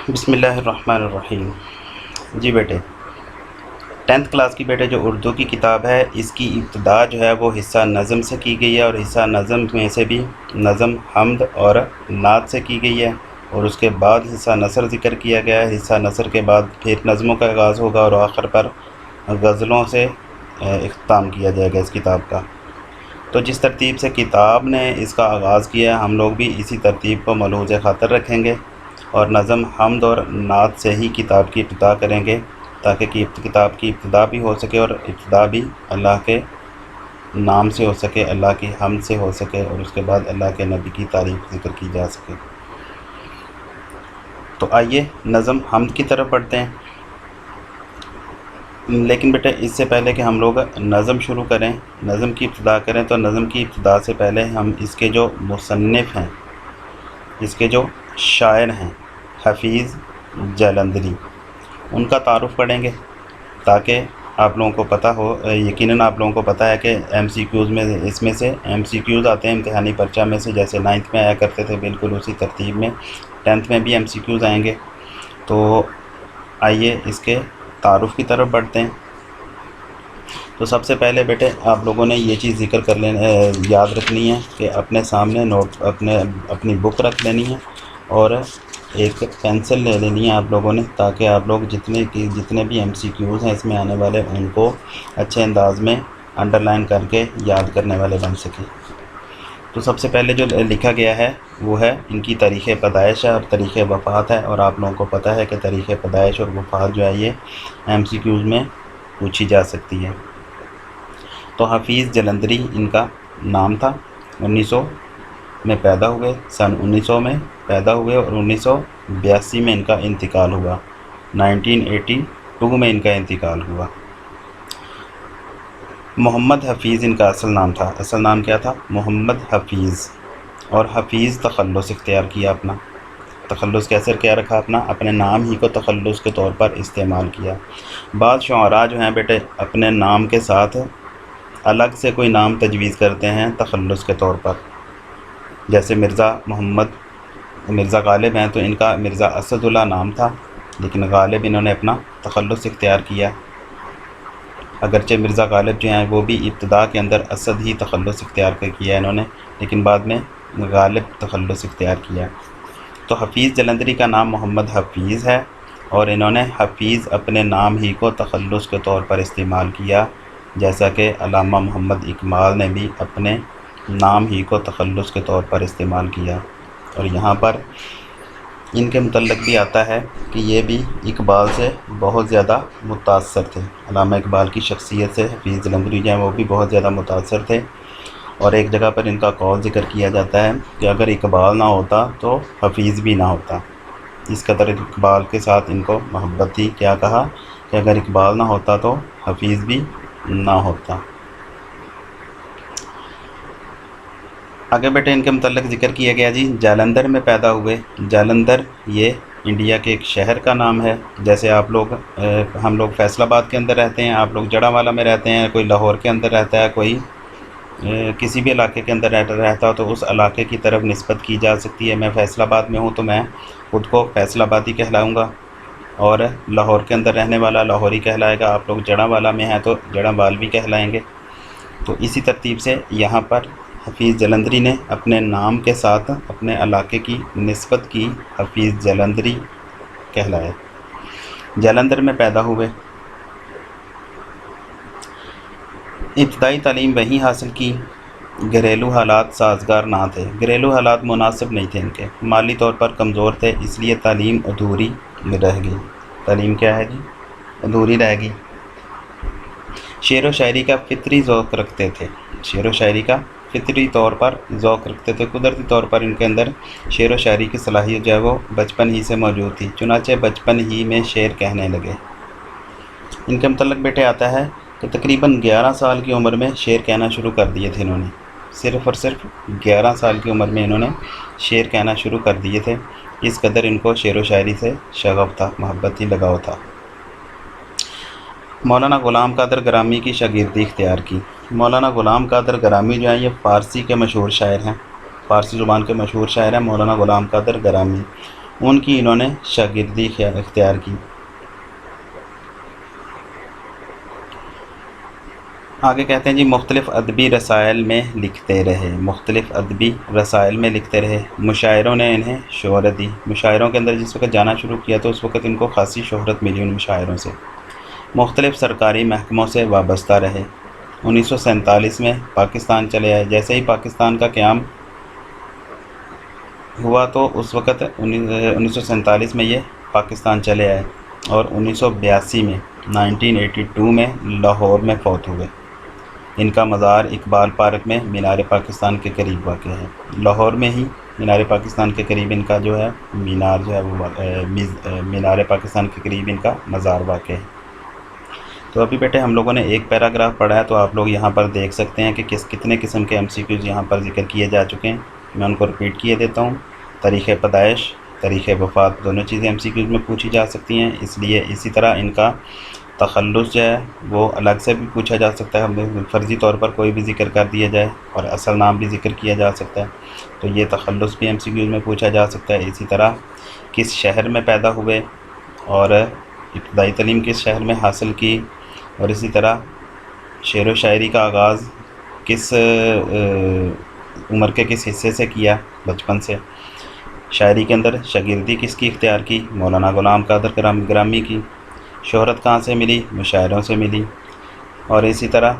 بسم اللہ الرحمن الرحیم۔ جی بیٹے، 10th کلاس کی بیٹے جو اردو کی کتاب ہے، اس کی ابتدا جو ہے وہ حصہ نظم سے کی گئی ہے، اور حصہ نظم میں سے بھی نظم حمد اور نعت سے کی گئی ہے، اور اس کے بعد حصہ نثر ذکر کیا گیا ہے۔ حصہ نثر کے بعد پھر نظموں کا آغاز ہوگا، اور آخر پر غزلوں سے اختتام کیا جائے گا اس کتاب کا۔ تو جس ترتیب سے کتاب نے اس کا آغاز کیا، ہم لوگ بھی اسی ترتیب کو ملحوظ خاطر رکھیں گے، اور نظم حمد اور نعت سے ہی کتاب کی ابتدا کریں گے، تاکہ کتاب کی ابتدا بھی ہو سکے، اور ابتدا بھی اللہ کے نام سے ہو سکے، اللہ کی حمد سے ہو سکے، اور اس کے بعد اللہ کے نبی کی تعریف ذکر کی جا سکے۔ تو آئیے نظم حمد کی طرف بڑھتے ہیں۔ لیکن بیٹے اس سے پہلے کہ ہم لوگ نظم شروع کریں، نظم کی ابتدا کریں، تو نظم کی ابتدا سے پہلے ہم اس کے جو مصنف ہیں، اس کے جو شاعر ہیں، حفیظ جلندری، ان کا تعارف پڑھیں گے، تاکہ آپ لوگوں کو پتہ ہو۔ یقیناً آپ لوگوں کو پتہ ہے کہ ایم سی کیوز میں اس میں سے ایم سی کیوز آتے ہیں امتحانی پرچہ میں سے، جیسے 9th میں آیا کرتے تھے، بالکل اسی ترتیب میں 10th میں بھی ایم سی کیوز آئیں گے۔ تو آئیے اس کے تعارف کی طرف بڑھتے ہیں۔ تو سب سے پہلے بیٹے آپ لوگوں نے یہ چیز ذکر کر یاد رکھنی ہے کہ اپنے سامنے اپنی بک رکھ لینی ہے، اور ایک پینسل لے لینی ہے آپ لوگوں نے، تاکہ آپ لوگ جتنے بھی ایم سی کیوز ہیں اس میں آنے والے، ان کو اچھے انداز میں انڈر لائن کر کے یاد کرنے والے بن سکیں۔ تو سب سے پہلے جو لکھا گیا ہے وہ ہے ان کی تاریخ پیدائش ہے اور تاریخ وفات ہے، اور آپ لوگوں کو پتہ ہے کہ تاریخ پیدائش اور وفات جو ہے یہ ایم سی کیوز میں پوچھی جا سکتی ہے۔ تو حفیظ جلندری ان کا نام تھا۔ 1900 میں پیدا ہوئے، سن 1900 میں پیدا ہوئے، اور 1982 میں ان کا انتقال ہوا، 1982 میں ان کا انتقال ہوا۔ محمد حفیظ ان کا اصل نام تھا۔ اصل نام کیا تھا؟ محمد حفیظ۔ اور حفیظ تخلص اختیار کیا اپنا۔ تخلص کیسے کیا رکھا اپنا؟ اپنے نام ہی کو تخلص کے طور پر استعمال کیا۔ بعض شعراء جو ہیں بیٹے اپنے نام کے ساتھ الگ سے کوئی نام تجویز کرتے ہیں تخلص کے طور پر، جیسے مرزا غالب ہیں، تو ان کا مرزا اسد اللہ نام تھا، لیکن غالب انہوں نے اپنا تخلص اختیار کیا۔ اگرچہ مرزا غالب جو ہیں وہ بھی ابتدا کے اندر اسد ہی تخلص اختیار کیا انہوں نے، لیکن بعد میں غالب تخلص اختیار کیا۔ تو حفیظ جلندری کا نام محمد حفیظ ہے، اور انہوں نے حفیظ اپنے نام ہی کو تخلص کے طور پر استعمال کیا، جیسا کہ علامہ محمد اقبال نے بھی اپنے نام ہی کو تخلص کے طور پر استعمال کیا۔ اور یہاں پر ان کے متعلق بھی آتا ہے کہ یہ بھی اقبال سے بہت زیادہ متاثر تھے۔ علامہ اقبال کی شخصیت سے حفیظ جلندری جو ہیں وہ بھی بہت زیادہ متاثر تھے، اور ایک جگہ پر ان کا قول ذکر کیا جاتا ہے کہ اگر اقبال نہ ہوتا تو حفیظ بھی نہ ہوتا۔ اس قدر اقبال کے ساتھ ان کو محبت تھی، کیا کہا کہ اگر اقبال نہ ہوتا تو حفیظ بھی نہ ہوتا۔ آگے بیٹے ان کے متعلق ذکر کیا گیا جی، جالندھر میں پیدا ہوئے۔ جالندھر یہ انڈیا کے ایک شہر کا نام ہے، جیسے ہم لوگ فیصل آباد کے اندر رہتے ہیں، آپ لوگ جڑاوالا میں رہتے ہیں، کوئی لاہور کے اندر رہتا ہے، کوئی کسی بھی علاقے کے اندر رہتا ہو، تو اس علاقے کی طرف نسبت کی جا سکتی ہے۔ میں فیصل آباد میں ہوں تو میں خود کو فیصل آبادی کہلاؤں گا، اور لاہور کے اندر رہنے والا لاہوری کہلائے گا، آپ لوگ جڑاوالا میں ہیں تو جڑاوالوی کہلائیں گے۔ تو اسی ترتیب سے یہاں پر حفیظ جلندری نے اپنے نام کے ساتھ اپنے علاقے کی نسبت کی، حفیظ جلندری کہلائے۔ جالندھر میں پیدا ہوئے، ابتدائی تعلیم وہیں حاصل کی۔ گھریلو حالات سازگار نہ تھے، گھریلو حالات مناسب نہیں تھے ان کے، مالی طور پر کمزور تھے، اس لیے تعلیم ادھوری رہ گئی۔ تعلیم کیا ہے جی؟ ادھوری رہ گئی۔ شعر و شاعری کا فطری ذوق رکھتے تھے، شعر و شاعری کا فطری طور پر ذوق رکھتے تھے، قدرتی طور پر ان کے اندر شعر و شاعری کی صلاحیت جو ہے وہ بچپن ہی سے موجود تھی، چنانچہ بچپن ہی میں شعر کہنے لگے۔ ان کے متعلق بیٹے آتا ہے کہ تقریباً 11 سال کی عمر میں شعر کہنا شروع کر دیے تھے انہوں نے، صرف اور صرف 11 سال کی عمر میں انہوں نے شعر کہنا شروع کر دیے تھے، اس قدر ان کو شعر و شاعری سے شغف تھا، محبت تھی، لگاؤ تھا۔ مولانا غلام قادر گرامی کی شاگردی اختیار کی۔ مولانا غلام قادر گرامی جو ہیں یہ فارسی کے مشہور شاعر ہیں، فارسی زبان کے مشہور شاعر ہیں مولانا غلام قادر گرامی۔ ان کی انہوں نے شاگردی اختیار کی۔ آگے کہتے ہیں جی مختلف ادبی رسائل میں لکھتے رہے، مختلف ادبی رسائل میں لکھتے رہے، مشاعروں نے انہیں شہرت دی۔ مشاعروں کے اندر جس وقت جانا شروع کیا تو اس وقت ان کو خاصی شہرت ملی ان مشاعروں سے۔ مختلف سرکاری محکموں سے وابستہ رہے۔ 1947 میں پاکستان چلے آئے۔ جیسے ہی پاکستان کا قیام ہوا تو اس وقت 1947 میں یہ پاکستان چلے آئے اور 1982 میں 1982 میں لاہور میں فوت ہوئے۔ ان کا مزار اقبال پارک میں مینار پاکستان کے قریب واقع ہے۔ لاہور میں ہی مینار پاکستان کے قریب ان کا جو ہے مینار جو ہے وہ مینار پاکستان کے قریب ان کا مزار واقع ہے۔ تو ابھی بیٹے ہم لوگوں نے ایک پیراگراف پڑھا ہے، تو آپ لوگ یہاں پر دیکھ سکتے ہیں کہ کتنے قسم کے MCQs یہاں پر ذکر کیے جا چکے ہیں۔ میں ان کو رپیٹ کیے دیتا ہوں۔ تاریخ پیدائش، تاریخ وفات، دونوں چیزیں MCQs میں پوچھی جا سکتی ہیں، اس لیے اسی طرح ان کا تخلص جو ہے وہ الگ سے بھی پوچھا جا سکتا ہے، فرضی طور پر کوئی بھی ذکر کر دیا جائے اور اصل نام بھی ذکر کیا جا سکتا ہے، تو یہ تخلص بھی MCQs میں پوچھا جا سکتا ہے۔ اسی طرح کس شہر میں پیدا ہوئے اور ابتدائی تعلیم کس شہر میں حاصل کی، اور اسی طرح شعر و شاعری کا آغاز کس عمر کے کس حصے سے کیا، بچپن سے۔ شاعری کے اندر شاگردی کس کی اختیار کی، مولانا غلام قادر گرامی کی۔ شہرت کہاں سے ملی، مشاعروں سے ملی۔ اور اسی طرح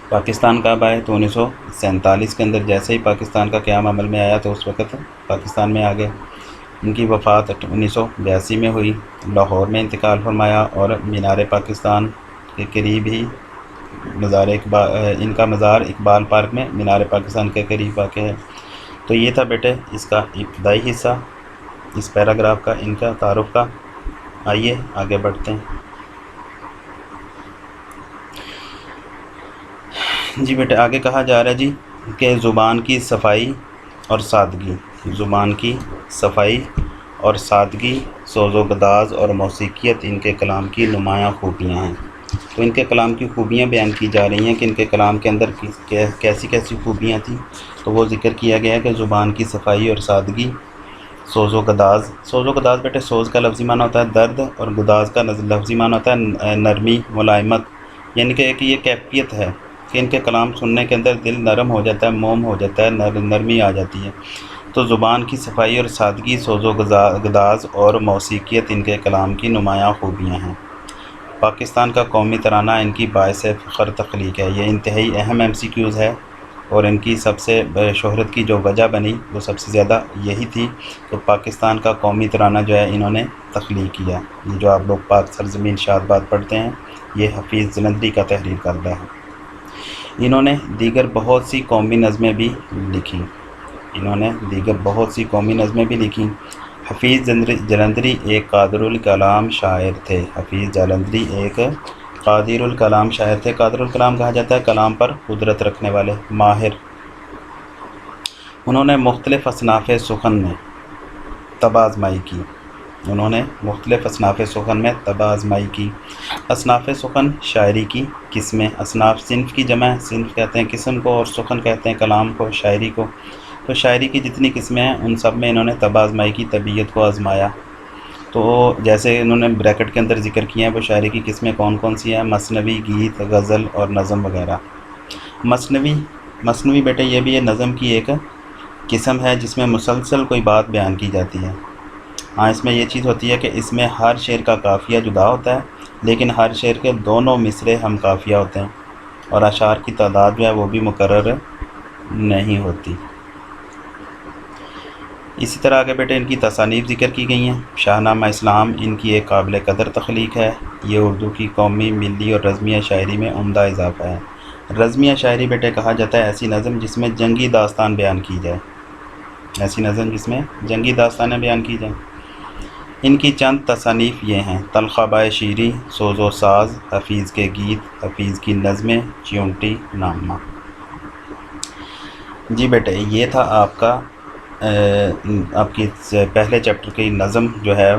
پاکستان کب آئے تو 1947 کے اندر، جیسے ہی پاکستان کا قیام عمل میں آیا تو اس وقت پاکستان میں آ گئے۔ ان کی وفات 1982 میں ہوئی، لاہور میں انتقال فرمایا اور مینار پاکستان کے قریب ہی ان کا مزار اقبال پارک میں مینار پاکستان کے قریب واقع ہے۔ تو یہ تھا بیٹے اس کا ابتدائی حصہ اس پیراگراف کا، ان کا تعارف کا۔ آئیے آگے بڑھتے ہیں۔ جی بیٹے آگے کہا جا رہا ہے جی کہ زبان کی صفائی اور سادگی، زبان کی صفائی اور سادگی، سوز و گداز اور موسیقیت ان کے کلام کی نمایاں خوبیاں ہیں۔ تو ان کے کلام کی خوبیاں بیان کی جا رہی ہیں کہ ان کے کلام کے اندر کیسی کیسی خوبیاں تھیں، تو وہ ذکر کیا گیا ہے کہ زبان کی صفائی اور سادگی، سوز و گداز۔ سوز و گداز بیٹے سوز کا لفظی معنی ہوتا ہے درد، اور گداز کا لفظی معنی ہوتا ہے نرمی، ملائمت، یعنی کہ یہ کیفیت ہے کہ ان کے کلام سننے کے اندر دل نرم ہو جاتا ہے، موم ہو جاتا ہے، نرمی آ جاتی ہے۔ تو زبان کی صفائی اور سادگی، سوز و گداز اور موسیقیت ان کے کلام کی نمایاں خوبیاں ہیں۔ پاکستان کا قومی ترانہ ان کی باعث فخر تخلیق ہے۔ یہ انتہائی اہم MCQs ہے، اور ان کی سب سے شہرت کی جو وجہ بنی وہ سب سے زیادہ یہی تھی کہ پاکستان کا قومی ترانہ جو ہے انہوں نے تخلیق کیا۔ یہ جو آپ لوگ پاک سرزمین شاد باد پڑھتے ہیں، یہ حفیظ جلندری کا تحریر کردہ ہے۔ انہوں نے دیگر بہت سی قومی نظمیں بھی لکھی، حفیظ جلندری ایک قادر الکلام شاعر تھے۔ حفیظ جلندری ایک قادر الکلام شاعر تھے۔ قادر الکلام کہا جاتا ہے کلام پر قدرت رکھنے والے، ماہر۔ انہوں نے مختلف اصناف سخن میں طبع آزمائی کی۔ اصناف سخن شاعری کی قسمیں، اصناف صنف کی جمع، صنف کہتے ہیں قسم کو اور سخن کہتے ہیں کلام کو، شاعری کو۔ تو شاعری کی جتنی قسمیں ہیں ان سب میں انہوں نے طبع آزمائی کی، طبیعت کو آزمایا۔ تو جیسے انہوں نے بریکٹ کے اندر ذکر کیا ہے وہ شاعری کی قسمیں کون کون سی ہیں، مثنوی، گیت، غزل اور نظم وغیرہ۔ مثنوی بیٹے یہ بھی ہے نظم کی ایک قسم ہے جس میں مسلسل کوئی بات بیان کی جاتی ہے۔ ہاں اس میں یہ چیز ہوتی ہے کہ اس میں ہر شعر کا قافیہ جدا ہوتا ہے، لیکن ہر شعر کے دونوں مصرے ہم قافیہ ہوتے ہیں، اور اشعار کی تعداد جو ہے وہ بھی مقرر نہیں ہوتی۔ اسی طرح آگے بیٹے ان کی تصانیف ذکر کی گئی ہیں۔ شاہ نامہ اسلام ان کی ایک قابل قدر تخلیق ہے۔ یہ اردو کی قومی، ملی اور رزمیہ شاعری میں عمدہ اضافہ ہے۔ رزمیہ شاعری بیٹے کہا جاتا ہے ایسی نظم جس میں جنگی داستان بیان کی جائے، بیان کی جائیں۔ ان کی چند تصانیف یہ ہیں: تلخابۂ شیریں، سوز و ساز، حفیظ کے گیت، حفیظ کی نظمیں، چیونٹی نامہ۔ جی بیٹے یہ تھا آپ کی پہلے چیپٹر کی نظم جو ہے،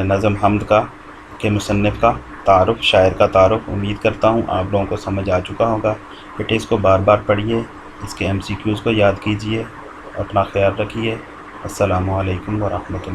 نظم حمد کا کے مصنف کا تعارف، شاعر کا تعارف۔ امید کرتا ہوں آپ لوگوں کو سمجھ آ چکا ہوگا۔ بیٹے اس کو بار بار پڑھیے، اس کے MCQs کو یاد کیجیے، اپنا خیال رکھیے۔ السلام علیکم ورحمۃ اللہ۔